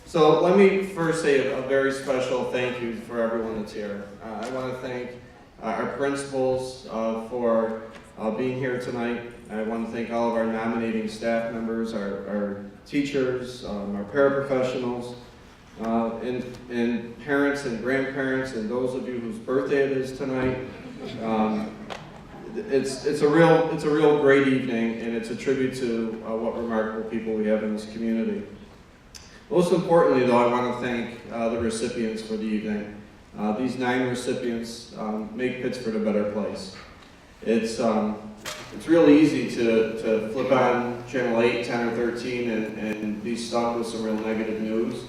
So let me first say a very special thank you for everyone that's here. I want to thank our principals for being here tonight. I want to thank all of our nominating staff members, our teachers, our paraprofessionals, and parents and grandparents, and those of you whose birthday it is tonight. It's a real great evening, and it's a tribute to what remarkable people we have in this community. Most importantly, though, I want to thank the recipients for the evening. These 9 recipients make Pittsford a better place. It's really easy to flip on channel 8, 10, or 13 and be stuck with some real negative news.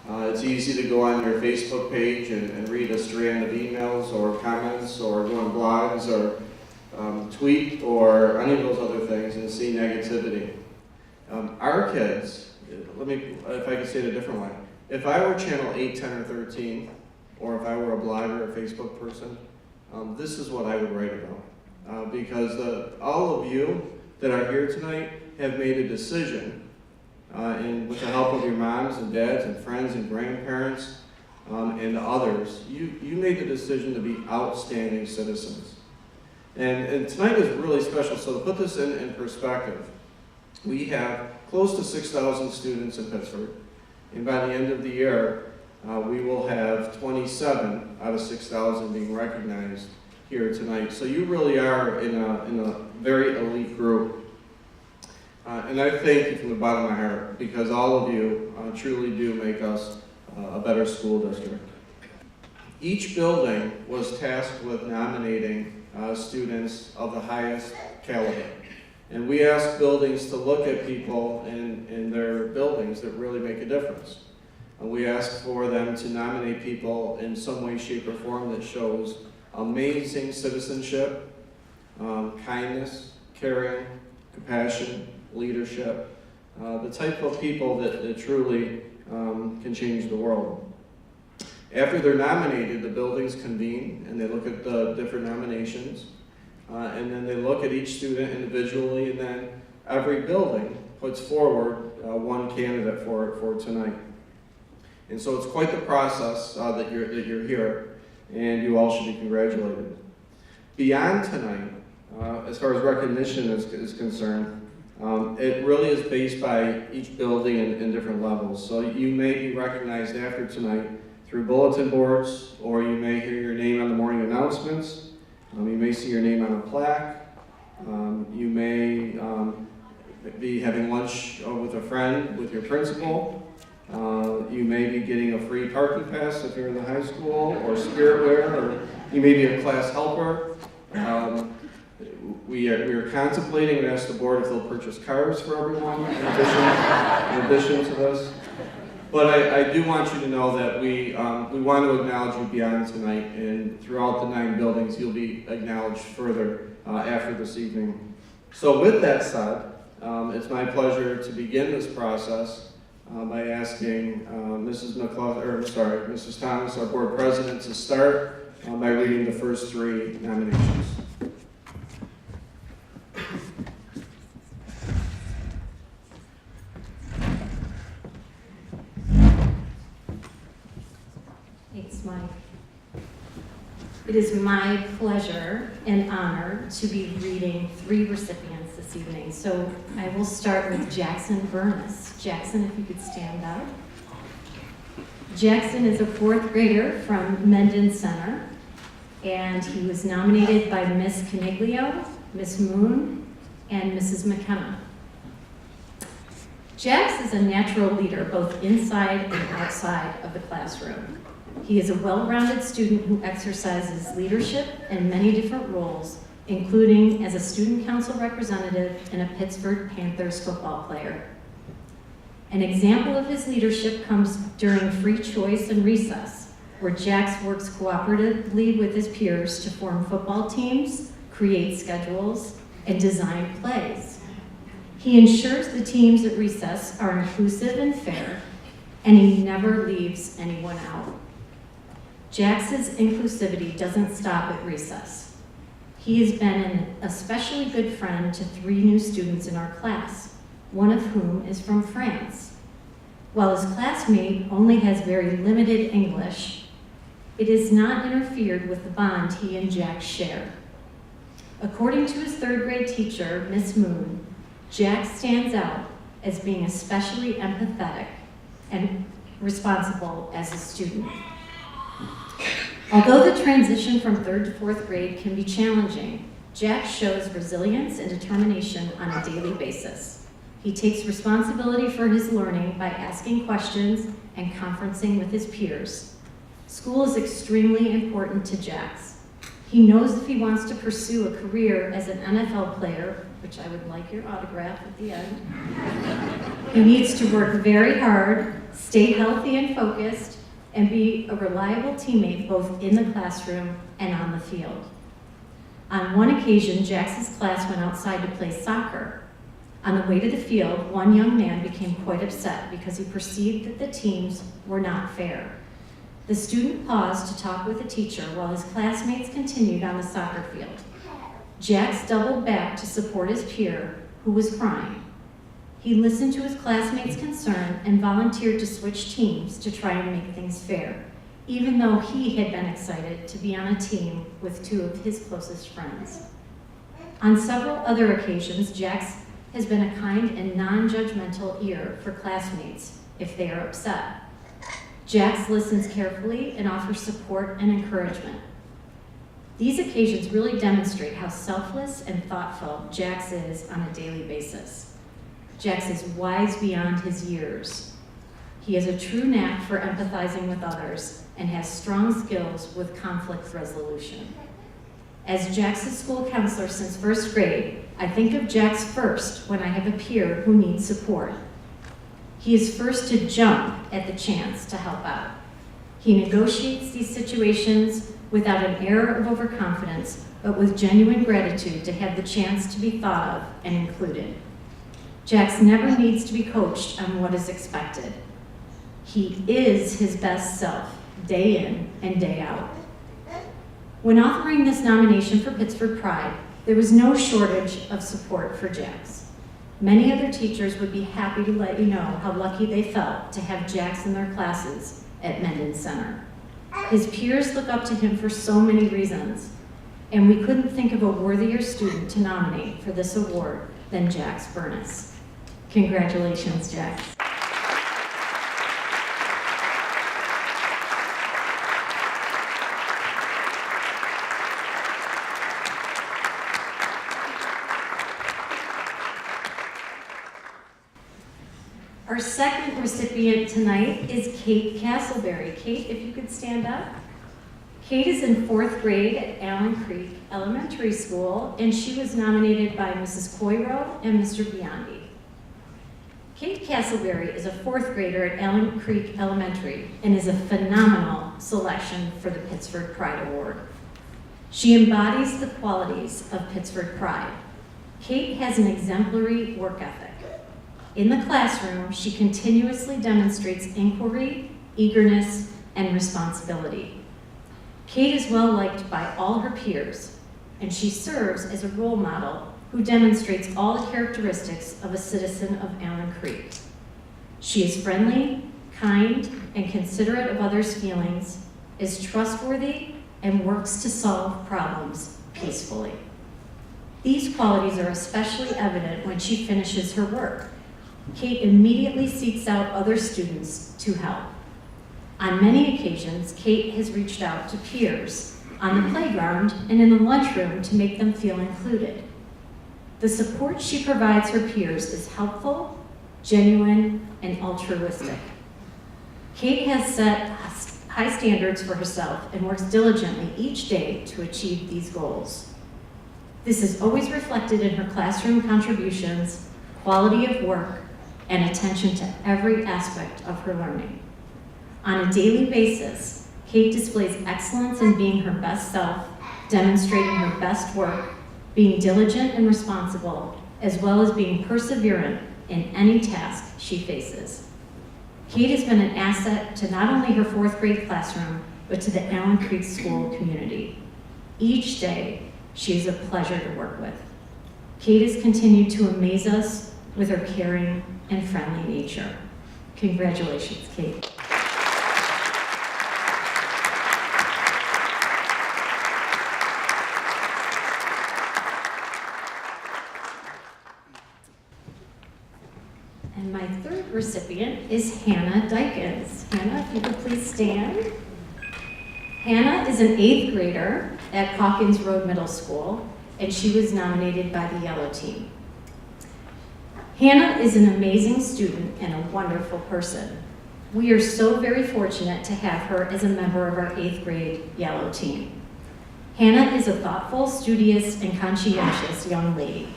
It's easy to go on your Facebook page and read a strand of emails or comments or go on blogs or tweet or any of those other things and see negativity. Our kids, if I could say it a different way, if I were channel 8, 10, or 13, or if I were a blogger or Facebook person, this is what I would write about. Because all of you that are here tonight have made a decision, and with the help of your moms and dads and friends and grandparents and others, you made the decision to be outstanding citizens. And tonight is really special, so to put this in perspective, we have close to 6,000 students in Pittsford, and by the end of the year, we will have 27 out of 6,000 being recognized here tonight. So you really are in a very elite group. And I thank you from the bottom of my heart, because all of you truly do make us a better school district. Each building was tasked with nominating students of the highest caliber. And we ask buildings to look at people in their buildings that really make a difference. And we ask for them to nominate people in some way, shape, or form that shows amazing citizenship, kindness, caring, compassion, leadership, the type of people that truly can change the world. After they're nominated, the buildings convene and they look at the different nominations, and then they look at each student individually, and then every building puts forward one candidate for tonight. And so it's quite the process that you're here, and you all should be congratulated. Beyond tonight, as far as recognition is concerned, it really is based by each building in different levels. So you may be recognized after tonight through bulletin boards, or you may hear your name on the morning announcements. You may see your name on a plaque. You may be having lunch with a friend with your principal. You may be getting a free parking pass if you're in the high school, or spirit wear, or you may be a class helper. We are contemplating and ask the board if they'll purchase cars for everyone in addition to this. But I do want you to know that we want to acknowledge you beyond tonight, and throughout the 9 buildings, you'll be acknowledged further after this evening. So with that said, it's my pleasure to begin this process by asking Mrs. Thomas, our board president, to start by reading the first 3 nominations. Thanks, Mike. It is my pleasure and honor to be reading 3 recipients this evening. So I will start with Jackson Burness. Jackson, if you could stand up. Jackson is a 4th grader from Mendon Center, and he was nominated by Miss Caniglio, Miss Moon, and Mrs. McKenna. Jax is a natural leader both inside and outside of the classroom. He is a well-rounded student who exercises leadership in many different roles, including as a student council representative and a Pittsburgh Panthers football player. An example of his leadership comes during free choice and recess, where Jax works cooperatively with his peers to form football teams, create schedules, and design plays. He ensures the teams at recess are inclusive and fair, and he never leaves anyone out. Jax's inclusivity doesn't stop at recess. He has been an especially good friend to 3 new students in our class, one of whom is from France. While his classmate only has very limited English, it has not interfered with the bond he and Jack share. According to his third grade teacher, Miss Moon, Jack stands out as being especially empathetic and responsible as a student. Although the transition from third to fourth grade can be challenging, Jack shows resilience and determination on a daily basis. He takes responsibility for his learning by asking questions and conferencing with his peers. School is extremely important to Jack. He knows if he wants to pursue a career as an NFL player, which I would like your autograph at the end, he needs to work very hard, stay healthy and focused, and be a reliable teammate both in the classroom and on the field. On one occasion, Jack's class went outside to play soccer. On the way to the field, one young man became quite upset because he perceived that the teams were not fair. The student paused to talk with the teacher while his classmates continued on the soccer field. Jax doubled back to support his peer, who was crying. He listened to his classmates' concern and volunteered to switch teams to try and make things fair, even though he had been excited to be on a team with two of his closest friends. On several other occasions, Jax has been a kind and non-judgmental ear for classmates if they are upset. Jax listens carefully and offers support and encouragement. These occasions really demonstrate how selfless and thoughtful Jax is on a daily basis. Jax is wise beyond his years. He has a true knack for empathizing with others and has strong skills with conflict resolution. As Jax's school counselor since first grade, I think of Jax first when I have a peer who needs support. He is first to jump at the chance to help out. He negotiates these situations without an air of overconfidence, but with genuine gratitude to have the chance to be thought of and included. Jax never needs to be coached on what is expected. He is his best self, day in and day out. When authoring this nomination for Pittsford Pride, there was no shortage of support for Jax. Many other teachers would be happy to let you know how lucky they felt to have Jax in their classes at Menden Center. His peers look up to him for so many reasons, and we couldn't think of a worthier student to nominate for this award than Jax Burness. Congratulations, Jax. Our second recipient tonight is Kate Castleberry. Kate, if you could stand up. Kate is in fourth grade at Allen Creek Elementary School, and she was nominated by Mrs. Coiro and Mr. Biondi. Kate Castleberry is a fourth grader at Allen Creek Elementary and is a phenomenal selection for the Pittsford Pride Award. She embodies the qualities of Pittsford Pride. Kate has an exemplary work ethic. In the classroom, she continuously demonstrates inquiry, eagerness, and responsibility. Kate is well liked by all her peers, and she serves as a role model who demonstrates all the characteristics of a citizen of Allen Creek. She is friendly, kind, and considerate of others' feelings, is trustworthy, and works to solve problems peacefully. These qualities are especially evident when she finishes her work. Kate immediately seeks out other students to help. On many occasions, Kate has reached out to peers on the playground and in the lunchroom to make them feel included. The support she provides her peers is helpful, genuine, and altruistic. Kate has set high standards for herself and works diligently each day to achieve these goals. This is always reflected in her classroom contributions, quality of work, and attention to every aspect of her learning. On a daily basis, Kate displays excellence in being her best self, demonstrating her best work, being diligent and responsible, as well as being perseverant in any task she faces. Kate has been an asset to not only her fourth grade classroom, but to the Allen Creek School community. Each day, she is a pleasure to work with. Kate has continued to amaze us with her caring and friendly nature. Congratulations, Kate. And my third recipient is Hannah Dykens. Hannah, if you could please stand. Hannah is an 8th grader at Hawkins Road Middle School, and she was nominated by the Yellow Team. Hannah is an amazing student and a wonderful person. We are so very fortunate to have her as a member of our 8th grade Yellow Team. Hannah is a thoughtful, studious, and conscientious young lady.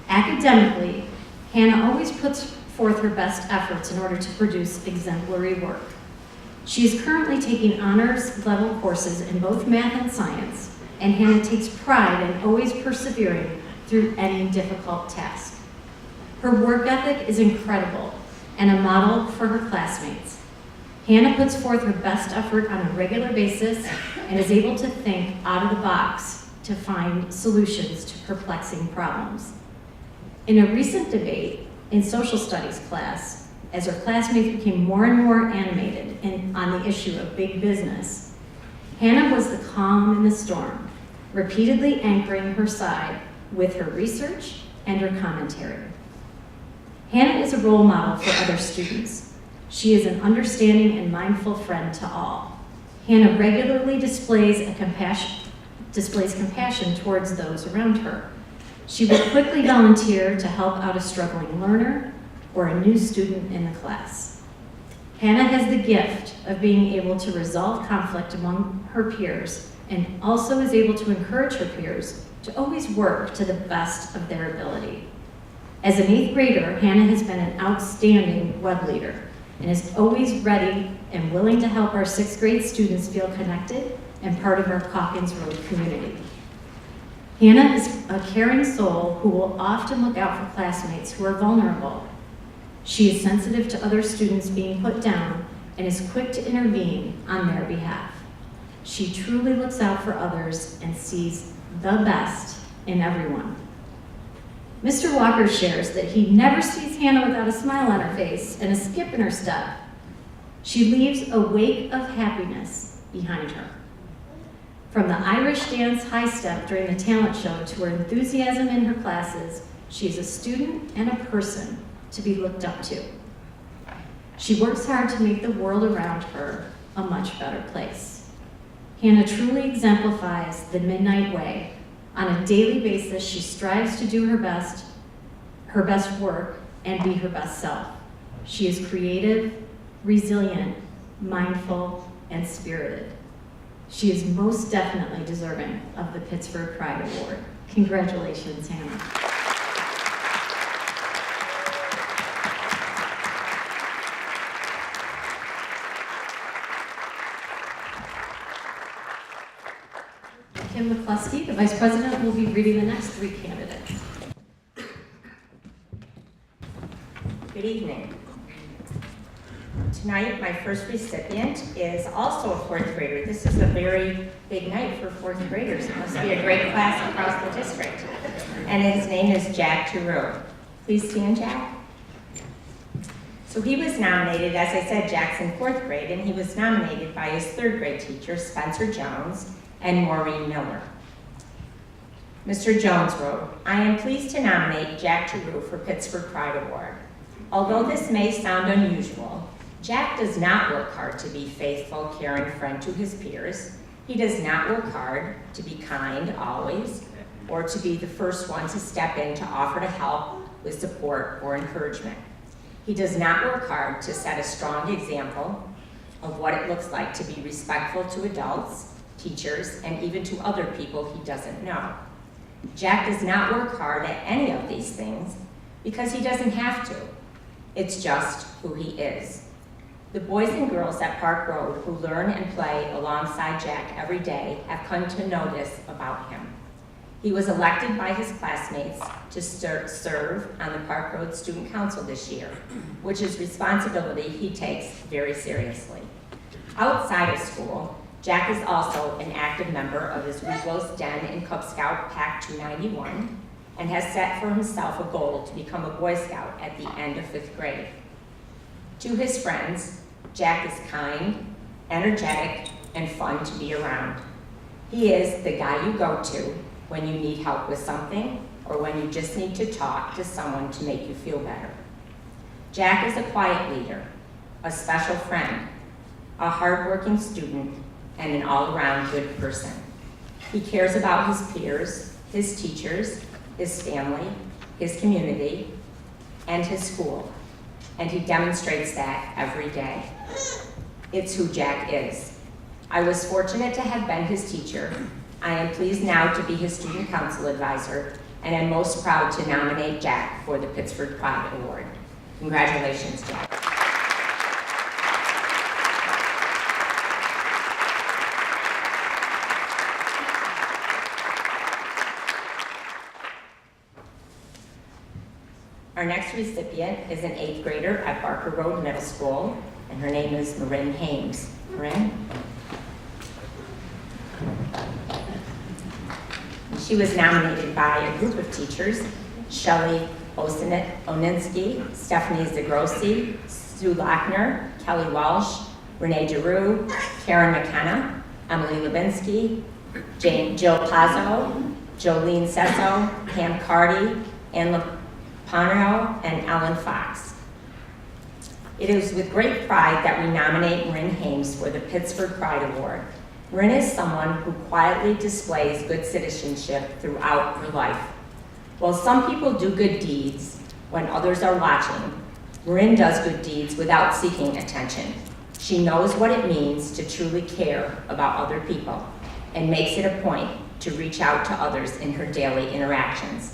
Academically, Hannah always puts forth her best efforts in order to produce exemplary work. She is currently taking honors level courses in both math and science, and Hannah takes pride in always persevering through any difficult task. Her work ethic is incredible and a model for her classmates. Hannah puts forth her best effort on a regular basis and is able to think out of the box to find solutions to perplexing problems. In a recent debate in social studies class, as her classmates became more and more animated on the issue of big business, Hannah was the calm in the storm, repeatedly anchoring her side with her research and her commentary. Hannah is a role model for other students. She is an understanding and mindful friend to all. Hannah regularly displays compassion towards those around her. She will quickly volunteer to help out a struggling learner or a new student in the class. Hannah has the gift of being able to resolve conflict among her peers and also is able to encourage her peers to always work to the best of their ability. As an 8th grader, Hannah has been an outstanding web leader and is always ready and willing to help our 6th grade students feel connected and part of our Hawkins Road community. Hannah is a caring soul who will often look out for classmates who are vulnerable. She is sensitive to other students being put down and is quick to intervene on their behalf. She truly looks out for others and sees the best in everyone. Mr. Walker shares that he never sees Hannah without a smile on her face and a skip in her step. She leaves a wake of happiness behind her. From the Irish dance high step during the talent show to her enthusiasm in her classes, she is a student and a person to be looked up to. She works hard to make the world around her a much better place. Hannah truly exemplifies the Midnight Way. On a daily basis, she strives to do her best work, and be her best self. She is creative, resilient, mindful, and spirited. She is most definitely deserving of the Pittsford Pride Award. Congratulations, Hannah. Kim McCluskey, the Vice President, will be reading the next 3 candidates. Good evening. Tonight, my first recipient is also a 4th grader. This is a very big night for 4th graders. It must be a great class across the district. And his name is Jack Turu. Please stand, Jack. So he was nominated, as I said, Jack's in 4th grade, and he was nominated by his 3rd grade teacher, Spencer Jones, and Maureen Miller. Mr. Jones wrote, "I am pleased to nominate Jack Turu for Pittsford Pride Award. Although this may sound unusual, Jack does not work hard to be faithful, caring friend to his peers. He does not work hard to be kind always, or to be the first one to step in to offer to help with support or encouragement. He does not work hard to set a strong example of what it looks like to be respectful to adults, teachers, and even to other people he doesn't know. Jack does not work hard at any of these things because he doesn't have to. It's just who he is. The boys and girls at Park Road who learn and play alongside Jack every day have come to know this about him. He was elected by his classmates to serve on the Park Road Student Council this year, which is responsibility he takes very seriously. Outside of school, Jack is also an active member of his Weeklos Den and Cub Scout Pack 291 and has set for himself a goal to become a Boy Scout at the end of 5th grade. To his friends, Jack is kind, energetic, and fun to be around. He is the guy you go to when you need help with something or when you just need to talk to someone to make you feel better. Jack is a quiet leader, a special friend, a hardworking student, and an all-around good person. He cares about his peers, his teachers, his family, his community, and his school, and he demonstrates that every day. It's who Jack is. I was fortunate to have been his teacher. I am pleased now to be his student council advisor, and I'm most proud to nominate Jack for the Pittsford Pride Award. Congratulations, Jack. Our next recipient is an 8th grader at Barker Road Middle School, and her name is Marin Hames. Marin? She was nominated by a group of teachers: Shelley Oninsky, Stephanie Zagrossi, Sue Lochner, Kelly Walsh, Renee Turu, Karen McKenna, Emily Lubinsky, Jill Pazzo, Jolene Sesso, Pam Carty, Ann Lepanero, and Ellen Fox. It is with great pride that we nominate Marin Hames for the Pittsford Pride Award. Marin is someone who quietly displays good citizenship throughout her life. While some people do good deeds when others are watching, Marin does good deeds without seeking attention. She knows what it means to truly care about other people and makes it a point to reach out to others in her daily interactions.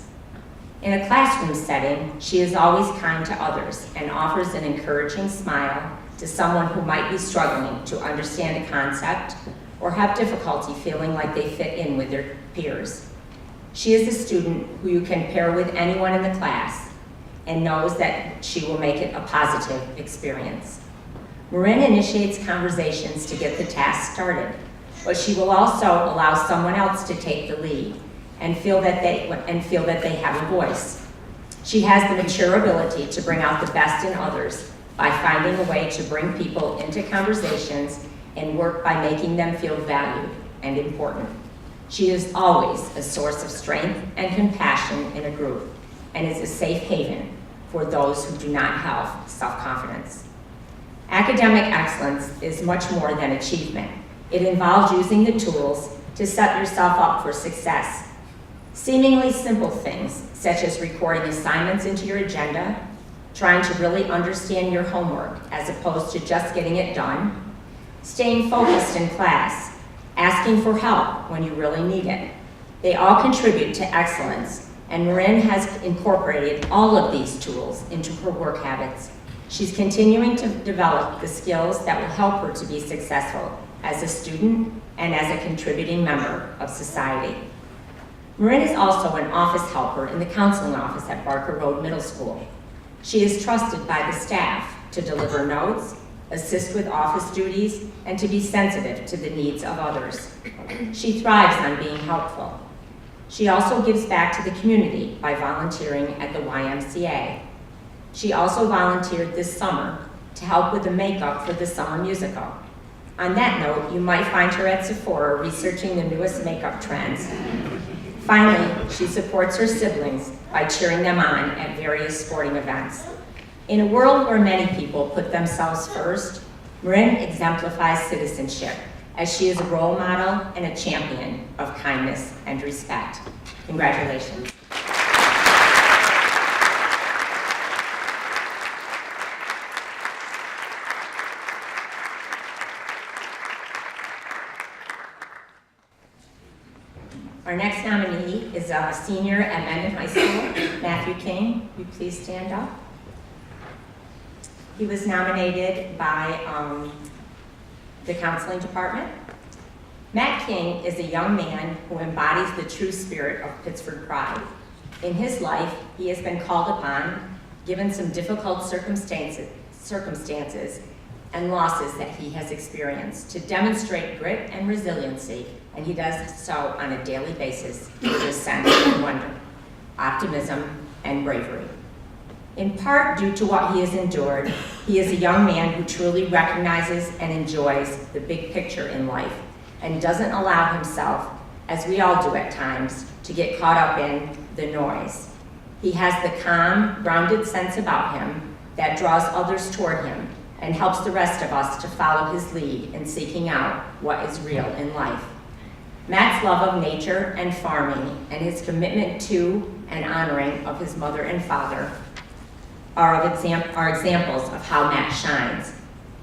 In a classroom setting, she is always kind to others and offers an encouraging smile to someone who might be struggling to understand a concept or have difficulty feeling like they fit in with their peers. She is a student who you can pair with anyone in the class and knows that she will make it a positive experience. Marin initiates conversations to get the task started, but she will also allow someone else to take the lead and feel that they have a voice. She has the mature ability to bring out the best in others by finding a way to bring people into conversations and work by making them feel valued and important. She is always a source of strength and compassion in a group and is a safe haven for those who do not have self-confidence. Academic excellence is much more than achievement. It involves using the tools to set yourself up for success. Seemingly simple things, such as recording assignments into your agenda, trying to really understand your homework as opposed to just getting it done, staying focused in class, asking for help when you really need it. They all contribute to excellence, and Marin has incorporated all of these tools into her work habits. She's continuing to develop the skills that will help her to be successful as a student and as a contributing member of society. Marin is also an office helper in the counseling office at Barker Road Middle School. She is trusted by the staff to deliver notes, assist with office duties, and to be sensitive to the needs of others. She thrives on being helpful. She also gives back to the community by volunteering at the YMCA. She also volunteered this summer to help with the makeup for the summer musical. On that note, you might find her at Sephora researching the newest makeup trends. Finally, she supports her siblings by cheering them on at various sporting events. In a world where many people put themselves first, Marin exemplifies citizenship, as she is a role model and a champion of kindness and respect. Congratulations. Our next nominee is a senior at Mendon High School, Matthew Kane. Will you please stand up? He was nominated by the counseling department. Matt King is a young man who embodies the true spirit of Pittsford Pride. In his life, he has been called upon, given some difficult circumstances and losses that he has experienced, to demonstrate grit and resiliency, and he does so on a daily basis with a sense of wonder, optimism, and bravery. In part due to what he has endured, he is a young man who truly recognizes and enjoys the big picture in life and doesn't allow himself, as we all do at times, to get caught up in the noise. He has the calm, grounded sense about him that draws others toward him and helps the rest of us to follow his lead in seeking out what is real in life. Matt's love of nature and farming and his commitment to and honoring of his mother and father are examples of how Matt shines.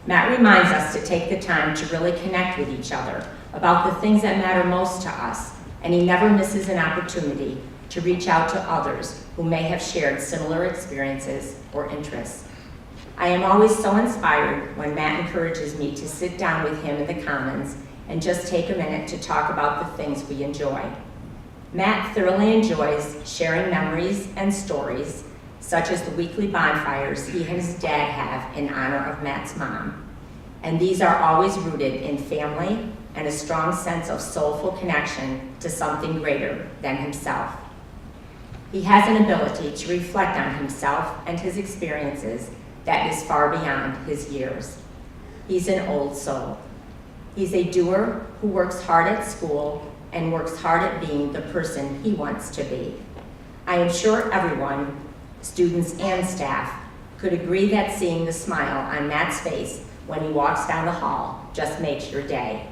Matt reminds us to take the time to really connect with each other about the things that matter most to us, and he never misses an opportunity to reach out to others who may have shared similar experiences or interests. I am always so inspired when Matt encourages me to sit down with him in the Commons and just take a minute to talk about the things we enjoy. Matt thoroughly enjoys sharing memories and stories, such as the weekly bonfires he and his dad have in honor of Matt's mom. And these are always rooted in family and a strong sense of soulful connection to something greater than himself. He has an ability to reflect on himself and his experiences that is far beyond his years. He's an old soul. He's a doer who works hard at school and works hard at being the person he wants to be. I am sure everyone, students and staff, could agree that seeing the smile on Matt's face when he walks down the hall just makes your day.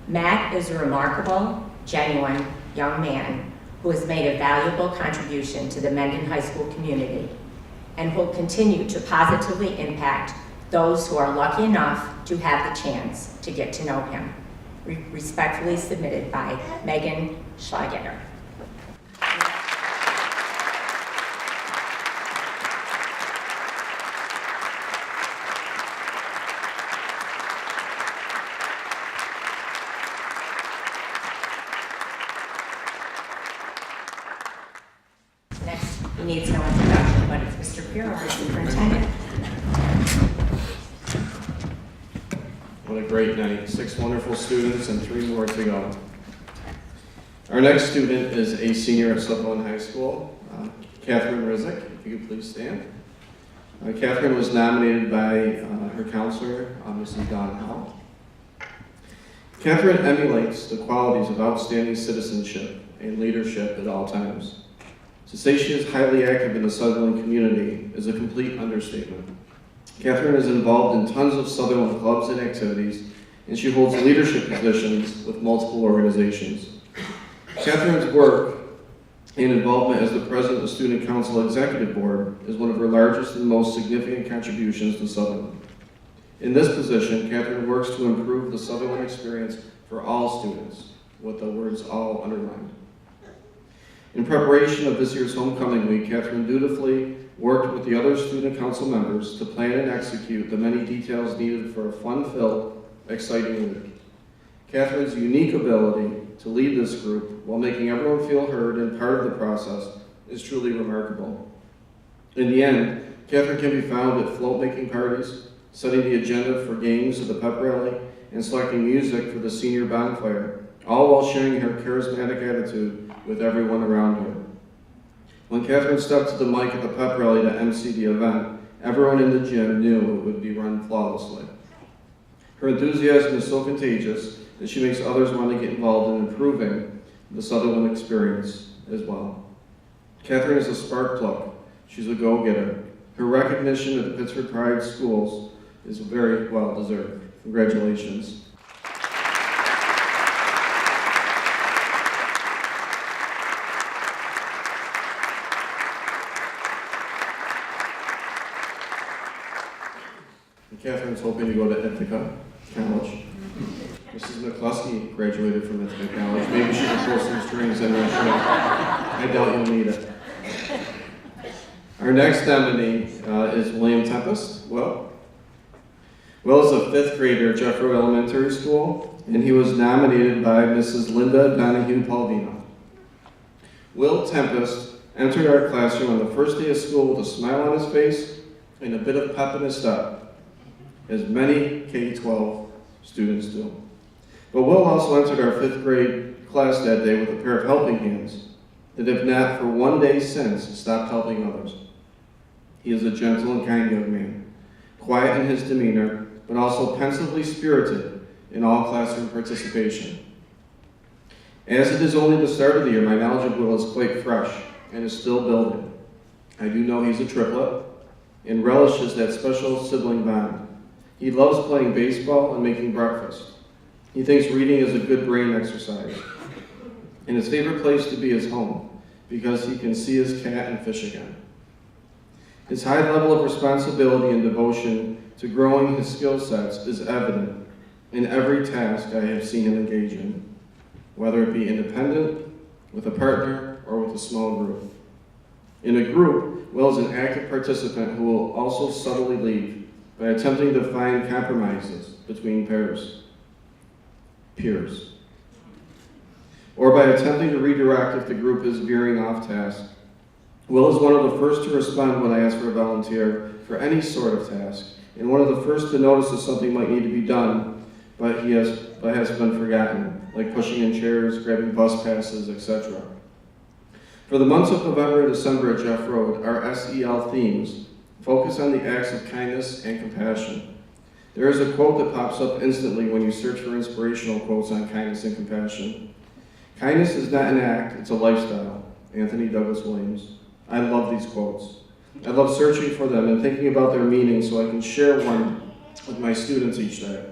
Matt is a remarkable, genuine young man who has made a valuable contribution to the Mendon High School community and will continue to positively impact those who are lucky enough to have the chance to get to know him. Respectfully submitted by Megan Schlagetter. Next, he needs no introduction, but it's Mr. Pirro, our superintendent. What a great night. 6 wonderful students and 3 more to go. Our next student is a senior at Sutherland High School, Katherine Rosa. If you could please stand. Katherine was nominated by her counselor, Mrs. Don Howell. Katherine emulates the qualities of outstanding citizenship and leadership at all times. To say she is highly active in the Sutherland community is a complete understatement. Katherine is involved in tons of Sutherland clubs and activities, and she holds leadership positions with multiple organizations. Katherine's work and involvement as the president of the Student Council Executive Board is one of her largest and most significant contributions to Sutherland. In this position, Katherine works to improve the Sutherland experience for all students, with the words all underlined. In preparation of this year's homecoming week, Katherine dutifully worked with the other student council members to plan and execute the many details needed for a fun-filled, exciting week. Katherine's unique ability to lead this group while making everyone feel heard and part of the process is truly remarkable. In the end, Katherine can be found at float-making parties, setting the agenda for games at the pep rally, and selecting music for the senior bonfire, all while sharing her charismatic attitude with everyone around her. When Katherine stepped to the mic at the pep rally to MC the event, everyone in the gym knew it would be run flawlessly. Her enthusiasm is so contagious that she makes others want to get involved in improving the Sutherland experience as well. Katherine is a spark plug. She's a go-getter. Her recognition at the Pittsford Pride schools is very well deserved. Congratulations. Katherine's hoping to go to Ithaca College. Mrs. McCluskey graduated from Ithaca College. Maybe she can pull some strings, I'm not sure. I doubt you'll need it. Our next nominee is William Tempest. Will is a 5th grader at Jeffro Elementary School, and he was nominated by Mrs. Linda Donahue Palvino. Will Tempest entered our classroom on the first day of school with a smile on his face and a bit of pep in his step, as many K-12 students do. But Will also entered our 5th grade class that day with a pair of helping hands that have not for one day since stopped helping others. He is a gentle and kind young man, quiet in his demeanor, but also pensively spirited in all classroom participation. As it is only the start of the year, my knowledge of Will is quite fresh and is still building. I do know he's a triplet and relishes that special sibling bond. He loves playing baseball and making breakfast. He thinks reading is a good brain exercise. And his favorite place to be is home, because he can see his cat and fish again. His high level of responsibility and devotion to growing his skill sets is evident in every task I have seen him engage in, whether it be independent, with a partner, or with a small group. In a group, Will is an active participant who will also subtly lead by attempting to find compromises between peers, or by attempting to redirect if the group is veering off task. Will is one of the first to respond when I ask for a volunteer for any sort of task, and one of the first to notice that something might need to be done, but has been forgotten, like pushing in chairs, grabbing bus passes, etc. For the months of November and December at Jeff Road, our SEL themes focus on the acts of kindness and compassion. There is a quote that pops up instantly when you search for inspirational quotes on kindness and compassion. Kindness is not an act, it's a lifestyle. Anthony Douglas Williams. I love these quotes. I love searching for them and thinking about their meaning so I can share one with my students each day.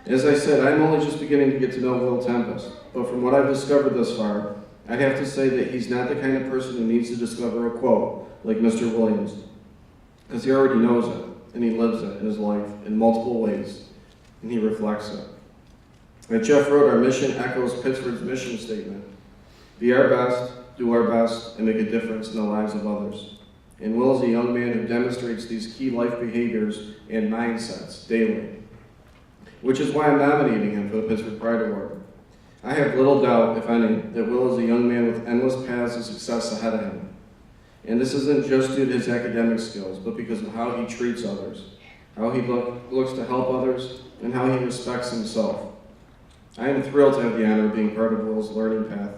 As I said, I'm only just beginning to get to know Will Tempest, but from what I've discovered thus far, I'd have to say that he's not the kind of person who needs to discover a quote like Mr. Williams, because he already knows it, and he lives it in his life in multiple ways, and he reflects it. At Jeff Road, our mission echoes Pittsford's mission statement: be our best, do our best, and make a difference in the lives of others. And Will is a young man who demonstrates these key life behaviors and mindsets daily, which is why I'm nominating him for the Pittsford Pride Award. I have little doubt, if any, that Will is a young man with endless paths of success ahead of him. And this isn't just due to his academic skills, but because of how he treats others, how he looks to help others, and how he respects himself. I am thrilled to have the honor of being part of Will's learning path,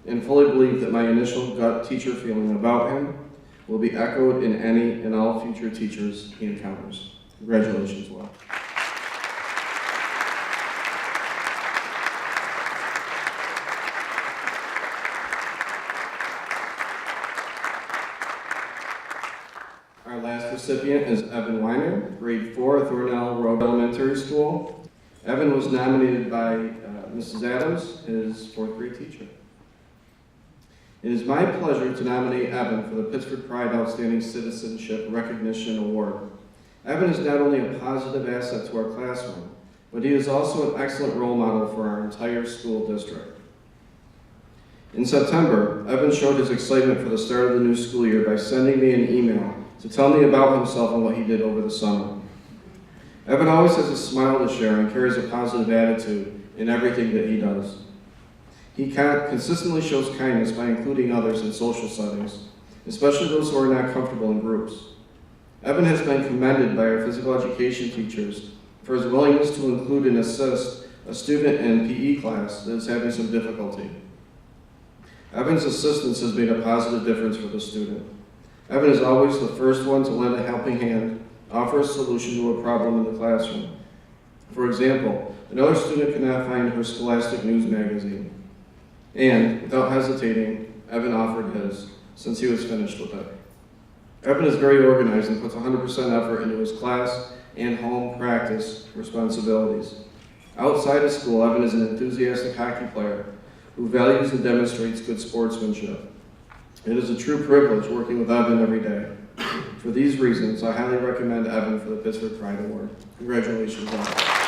and fully believe that my initial gut teacher feeling about him will be echoed in any and all future teachers he encounters. Congratulations, Will. Our last recipient is Evan Weiner, grade 4 at Thornell Road Elementary School. Evan was nominated by Mrs. Adams, his 4th grade teacher. It is my pleasure to nominate Evan for the Pittsford Pride Outstanding Citizenship Recognition Award. Evan is not only a positive asset to our classroom, but he is also an excellent role model for our entire school district. In September, Evan showed his excitement for the start of the new school year by sending me an email to tell me about himself and what he did over the summer. Evan always has a smile to share and carries a positive attitude in everything that he does. He consistently shows kindness by including others in social settings, especially those who are not comfortable in groups. Evan has been commended by our physical education teachers for his willingness to include and assist a student in PE class that is having some difficulty. Evan's assistance has made a positive difference for the student. Evan is always the first one to lend a helping hand, offer a solution to a problem in the classroom. For example, another student could not find her Scholastic News magazine, and without hesitating, Evan offered his, since he was finished with it. Evan is very organized and puts 100% effort into his class and home practice responsibilities. Outside of school, Evan is an enthusiastic hockey player who values and demonstrates good sportsmanship. It is a true privilege working with Evan every day. For these reasons, I highly recommend Evan for the Pittsford Pride Award. Congratulations, Evan.